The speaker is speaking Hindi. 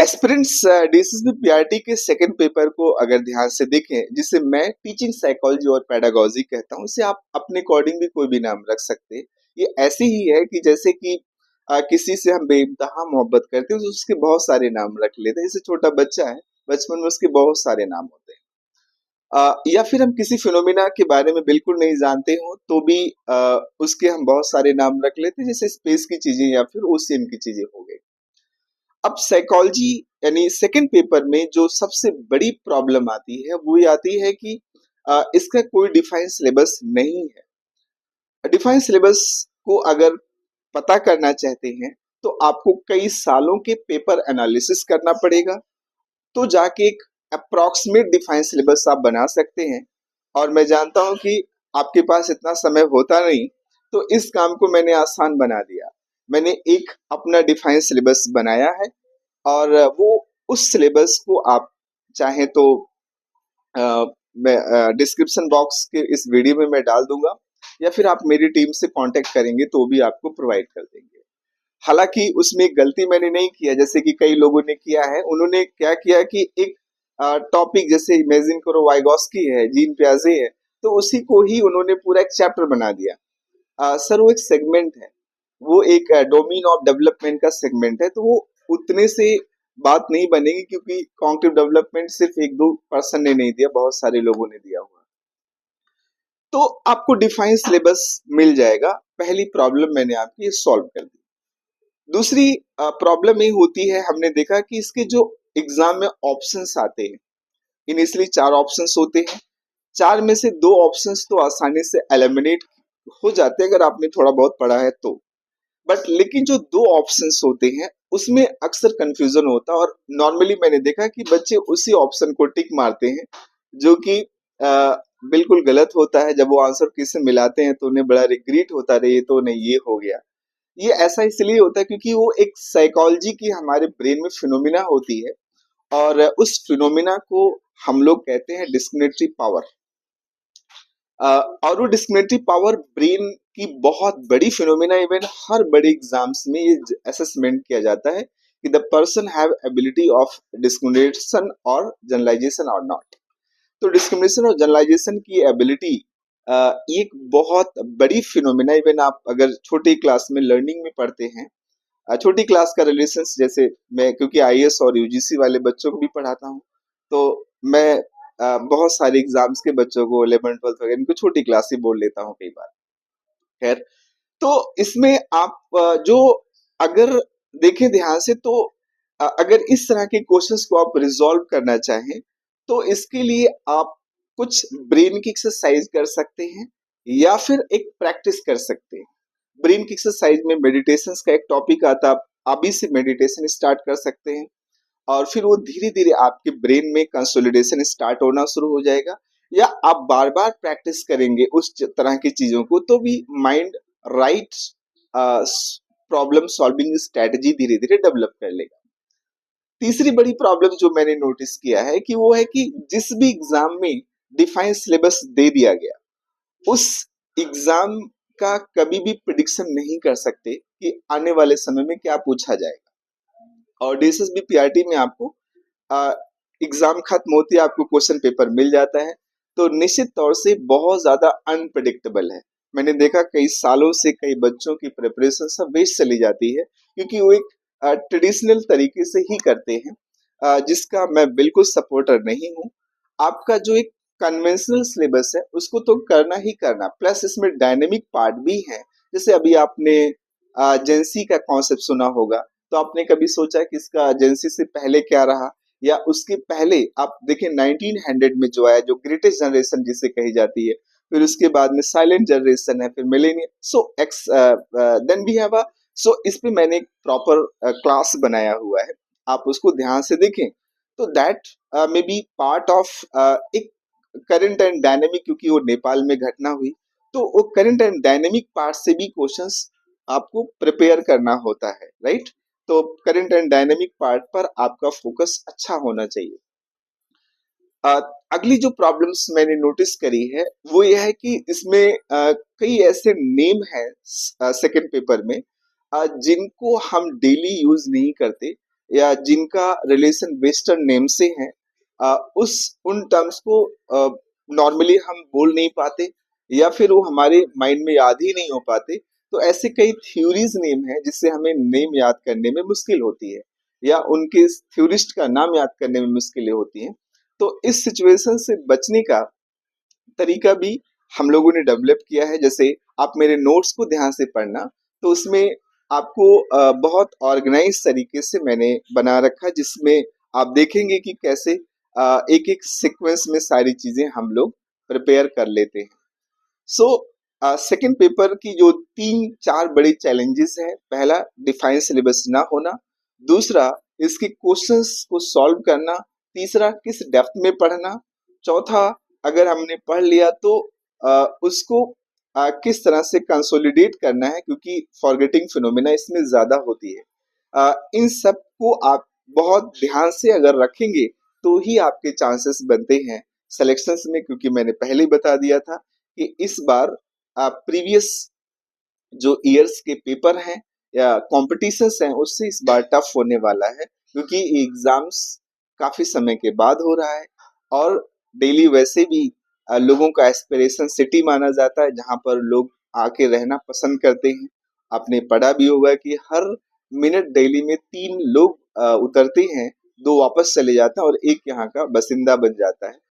एस्पिरेंट्स डीएसएसबी पीआरटी के सेकंड पेपर को अगर ध्यान से देखें, जिसे मैं टीचिंग साइकोलॉजी और पेडागोजी कहता हूं, उसे आप अपने अकॉर्डिंग भी कोई भी नाम रख सकते हैं। ये ऐसे ही है कि जैसे कि किसी से हम बेइंतहा मोहब्बत करते हैं तो उसके बहुत सारे नाम रख लेते हैं। जैसे छोटा बच्चा है, बचपन में उसके बहुत सारे नाम होते हैं। या फिर हम किसी फिनोमिना के बारे में बिल्कुल नहीं जानते हो तो भी उसके हम बहुत सारे नाम रख लेते हैं, जैसे स्पेस की चीजें या फिर ओशियन की चीजें हो गई। अब साइकोलॉजी यानी सेकंड पेपर में जो सबसे बड़ी प्रॉब्लम आती है वो ये आती है कि इसका कोई डिफाइंड सिलेबस नहीं है। डिफाइंड सिलेबस को अगर पता करना चाहते हैं तो आपको कई सालों के पेपर एनालिसिस करना पड़ेगा, तो जाके एक अप्रॉक्सीमेट डिफाइंड सिलेबस आप बना सकते हैं। और मैं जानता हूं कि आपके पास इतना समय होता नहीं, तो इस काम को मैंने आसान बना दिया। मैंने एक अपना डिफाइंड सिलेबस बनाया है और वो उस सिलेबस को आप चाहें तो मैं डिस्क्रिप्शन बॉक्स के इस वीडियो में मैं डाल दूंगा, या फिर आप मेरी टीम से कांटेक्ट करेंगे तो भी आपको प्रोवाइड कर देंगे। हालांकि उसमें एक गलती मैंने नहीं किया जैसे कि कई लोगों ने किया है। उन्होंने क्या किया कि एक टॉपिक, जैसे इमेजिन करो वाइगॉस्की है, जीन प्याजे है, तो उसी को ही उन्होंने पूरा एक चैप्टर बना दिया। सर वो एक सेगमेंट है, वो एक डोमेन ऑफ डेवलपमेंट का सेगमेंट है, तो वो उतने से बात नहीं बनेगी, क्योंकि कॉग्निटिव डेवलपमेंट सिर्फ एक दो पर्सन ने नहीं दिया, बहुत सारे लोगों ने दिया हुआ। तो आपको डिफाइन सिलेबस मिल जाएगा। पहली प्रॉब्लम मैंने आपकी सॉल्व कर दी। दूसरी प्रॉब्लम ये होती है, हमने देखा कि इसके जो एग्जाम में ऑप्शंस आते हैं, इनिशियली 4 ऑप्शंस होते हैं। 4 में से 2 ऑप्शंस तो आसानी से एलिमिनेट हो जाते हैं अगर आपने थोड़ा बहुत पढ़ा है तो। बट लेकिन जो 2 ऑप्शंस होते हैं उसमें अक्सर कंफ्यूजन होता है, और नॉर्मली मैंने देखा कि बच्चे उसी ऑप्शन को टिक मारते हैं जो कि बिल्कुल गलत होता है। जब वो आंसर किसी से मिलाते हैं तो उन्हें बड़ा रिग्रेट होता है, ये तो नहीं, ये हो गया। ये ऐसा इसलिए होता है क्योंकि वो एक साइकोलॉजी की हमारे ब्रेन में फिनोमिना होती है, और उस फिनोमिना को हम लोग कहते हैं डिस्क्रिमिनेटरी पावर। और वो डिस्क्रिमिनेटरी पावर ब्रेन की बहुत बड़ी फिनोमिना। इवन हर बड़े एग्जाम्स में ये असेसमेंट किया जाता है कि the person have ability of discrimination और जनरलाइजेशन और नॉट। तो डिस्क्रिमिनेशन और जनरलाइजेशन की एबिलिटी एक बहुत बड़ी फिनोमिना। इवन आप अगर छोटी क्लास में लर्निंग में पढ़ते हैं, छोटी क्लास का रिलेशन, जैसे मैं क्योंकि आईएएस और यूजीसी वाले बच्चों को भी पढ़ाता हूँ, तो मैं बहुत सारे एग्जाम्स के बच्चों को 11th 12th वगैरह इनको छोटी क्लास ही बोल लेता हूँ कई बार। खैर, तो इसमें आप जो अगर देखें ध्यान से, तो अगर इस तरह के क्वेश्चंस को आप रिजॉल्व करना चाहें तो इसके लिए आप कुछ ब्रेन की एक्सरसाइज कर सकते हैं या फिर एक प्रैक्टिस कर सकते हैं। ब्रेन की एक्सरसाइज में मेडिटेशन का एक टॉपिक आता है, आप अभी से मेडिटेशन स्टार्ट कर सकते हैं, और फिर वो धीरे धीरे आपके ब्रेन में कंसोलिडेशन स्टार्ट होना शुरू हो जाएगा। या आप बार बार प्रैक्टिस करेंगे उस तरह की चीजों को तो भी mind right problem solving strategy धीरे धीरे डेवलप कर लेगा। तीसरी बड़ी प्रॉब्लम जो मैंने नोटिस किया है कि वो है कि जिस भी एग्जाम में डिफाइंड सिलेबस दे दिया गया, उस एग्जाम का कभी भी प्रिडिक्शन नहीं कर सकते कि आने वाले समय में क्या पूछा जाएगा। और डीएसएसबी पीआरटी में आपको एग्जाम खत्म होती है, आपको क्वेश्चन पेपर मिल जाता है, तो निश्चित तौर से बहुत ज्यादा अनप्रेडिक्टेबल है। मैंने देखा कई सालों से कई बच्चों की प्रिपरेशन सब वेस्ट चली जाती है, क्योंकि वो एक ट्रेडिशनल तरीके से ही करते हैं, जिसका मैं बिल्कुल सपोर्टर नहीं हूँ। आपका जो एक कन्वेंशनल सिलेबस है उसको तो करना ही करना, प्लस इसमें डायनेमिक पार्ट भी है। जैसे अभी आपने जेंसी का कॉन्सेप्ट सुना होगा, तो आपने कभी सोचा कि इसका जेंसी से पहले क्या रहा, या उसके पहले आप देखें 1900 में जो आया, जो ग्रेटेस्ट जनरेशन जिसे कही जाती है, फिर उसके बाद में साइलेंट जनरेशन है, फिर millennium, so X then we have so इस पे मैंने एक प्रॉपर क्लास बनाया हुआ है, आप उसको ध्यान से देखें। तो that may be part of एक करंट एंड डायनेमिक, क्योंकि वो नेपाल में घटना हुई, तो वो करंट एंड डायनेमिक पार्ट से भी क्वेश्चंस आपको प्रिपेयर करना होता है, राइट। तो करंट एंड डायनेमिक पार्ट पर आपका फोकस अच्छा होना चाहिए। अगली जो प्रॉब्लम्स मैंने नोटिस करी है वो यह है कि इसमें कई ऐसे नेम हैं सेकंड पेपर में जिनको हम डेली यूज नहीं करते, या जिनका रिलेशन वेस्टर्न नेम से है, उस उन टर्म्स को नॉर्मली हम बोल नहीं पाते या फिर वो हमारे माइंड में याद ही नहीं हो पाते। तो ऐसे कई थ्योरीज नेम है जिससे हमें नेम याद करने में मुश्किल होती है या उनके थ्योरिस्ट का नाम याद करने में मुश्किलें होती हैं। तो इस सिचुएशन से बचने का तरीका भी हम लोगों ने डेवलप किया है। जैसे आप मेरे नोट्स को ध्यान से पढ़ना, तो उसमें आपको बहुत ऑर्गेनाइज तरीके से मैंने बना रखा, जिसमें आप देखेंगे कि कैसे एक एक सीक्वेंस में सारी चीजें हम लोग प्रिपेयर कर लेते हैं। सो सेकंड पेपर की जो तीन चार बड़े चैलेंजेस हैं, पहला डिफाइन सिलेबस ना होना, दूसरा इसके क्वेश्चंस को सॉल्व करना, तीसरा किस डेप्थ में पढ़ना, चौथा अगर हमने पढ़ लिया तो उसको किस तरह से कंसोलिडेट करना है, क्योंकि फॉरगेटिंग फिनोमेना इसमें ज्यादा होती है। इन सब को आप बहुत ध्यान से अगर रखेंगे तो ही आपके चांसेस बनते हैं सिलेक्शंस में, क्योंकि मैंने पहले ही बता दिया था कि इस बार प्रीवियस जो ईयर्स के पेपर हैं या कॉम्पिटिशन्स हैं उससे इस बार टफ होने वाला है, क्योंकि एग्जाम्स काफी समय के बाद हो रहा है। और दिल्ली वैसे भी लोगों का एस्पिरेशन सिटी माना जाता है जहां पर लोग आके रहना पसंद करते हैं। आपने पढ़ा भी होगा कि हर मिनट दिल्ली में 3 लोग उतरते हैं, 2 वापस चले जाते हैं और एक यहाँ का बासिंदा बन जाता है।